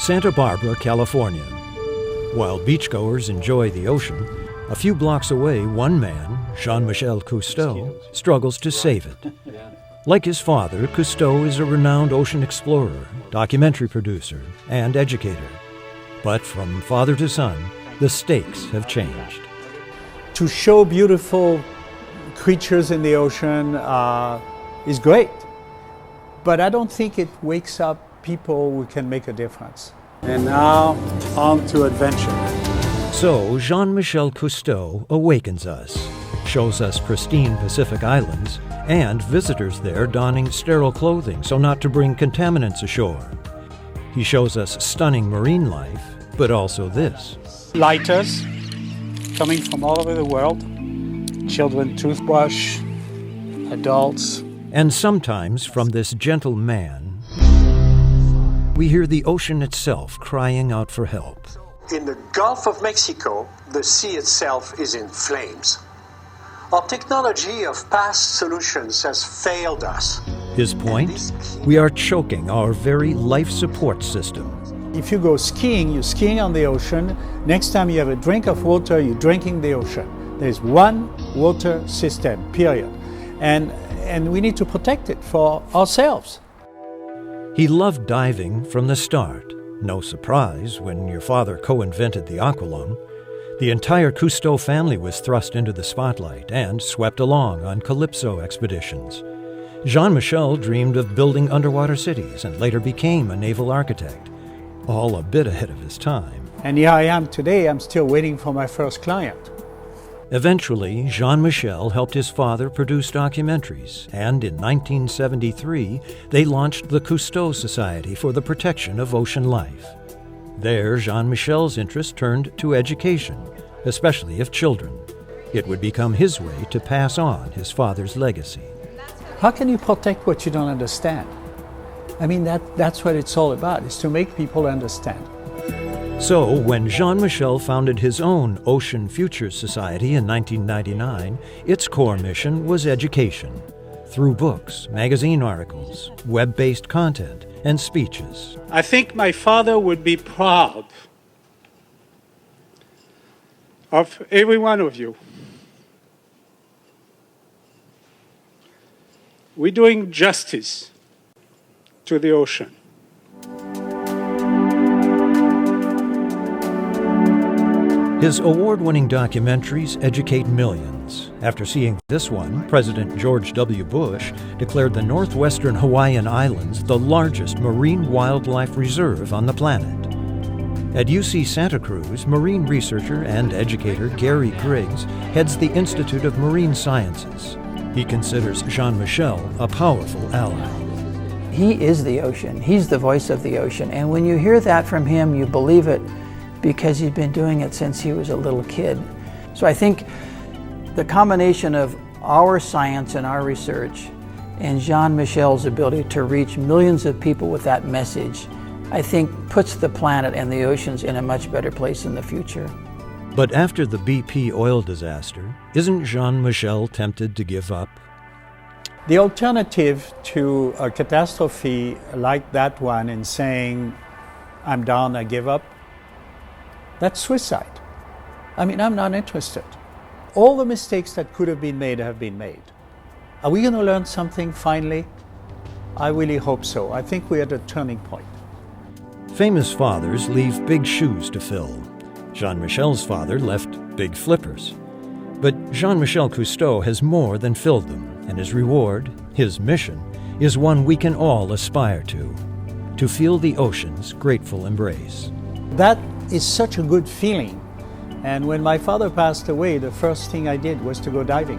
Santa Barbara, California. While beachgoers enjoy the ocean, a few blocks away, one man, Jean-Michel Cousteau, struggles to save it. Like his father, Cousteau is a renowned ocean explorer, documentary producer, and educator. But from father to son, the stakes have changed. To show beautiful creatures in the ocean is great, but I don't think it wakes up people who can make a difference. And now, on to adventure. So Jean-Michel Cousteau awakens us, shows us pristine Pacific islands, and visitors there donning sterile clothing so not to bring contaminants ashore. He shows us stunning marine life, but also this. Lighters coming from all over the world. Children toothbrush, adults. And sometimes from this gentle man, we hear the ocean itself crying out for help. In the Gulf of Mexico, the sea itself is in flames. Our technology of past solutions has failed us. His point? We are choking our very life support system. If you go skiing, you're skiing on the ocean. Next time you have a drink of water, you're drinking the ocean. There's one water system, period. And we need to protect it for ourselves. He loved diving from the start. No surprise when your father co-invented the aqualung. The entire Cousteau family was thrust into the spotlight and swept along on calypso expeditions. Jean-Michel dreamed of building underwater cities and later became a naval architect, all a bit ahead of his time. And here I am today, I'm still waiting for my first client. Eventually, Jean-Michel helped his father produce documentaries, and in 1973, they launched the Cousteau Society for the Protection of Ocean Life. There, Jean-Michel's interest turned to education, especially of children. It would become his way to pass on his father's legacy. How can you protect what you don't understand? I mean, that's what it's all about, is to make people understand. So, when Jean-Michel founded his own Ocean Futures Society in 1999, its core mission was education, through books, magazine articles, web-based content, and speeches. I think my father would be proud of every one of you. We're doing justice to the ocean. His award-winning documentaries educate millions. After seeing this one, President George W. Bush declared the northwestern Hawaiian Islands the largest marine wildlife reserve on the planet. At UC Santa Cruz, marine researcher and educator Gary Griggs heads the Institute of Marine Sciences. He considers Jean-Michel a powerful ally. He is the ocean. He's the voice of the ocean. And when you hear that from him, you believe it, because he's been doing it since he was a little kid. So I think the combination of our science and our research and Jean-Michel's ability to reach millions of people with that message, I think puts the planet and the oceans in a much better place in the future. But after the BP oil disaster, isn't Jean-Michel tempted to give up? The alternative to a catastrophe like that one and saying, I'm done, I give up, that's suicide. I mean, I'm not interested. All the mistakes that could have been made have been made. Are we going to learn something finally? I really hope so. I think we're at a turning point. Famous fathers leave big shoes to fill. Jean-Michel's father left big flippers. But Jean-Michel Cousteau has more than filled them, and his reward, his mission, is one we can all aspire to feel the ocean's grateful embrace. That is such a good feeling. And when my father passed away, the first thing I did was to go diving.